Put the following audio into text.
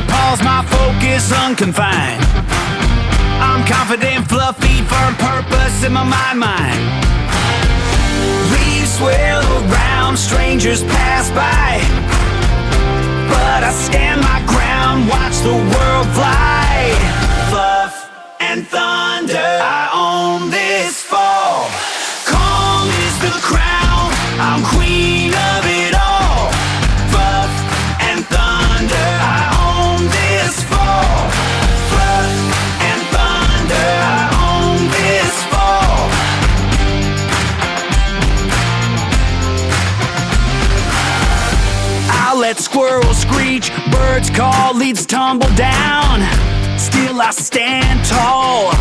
cerebral palsy, my focus unconfined. I'm confident, fluffy, firm purpose in my mind. Leaves swirl around, strangers pass by, but I stand my ground, watch the world fly. Fluff and thunder, I own this fall. Calm is the crown, I'm queen of it all. Fluff and thunder, I own this fall. Fluff and thunder, I own this fall. I'll let squirrels screech, birds call, leaves tumble down. Still I stand tall.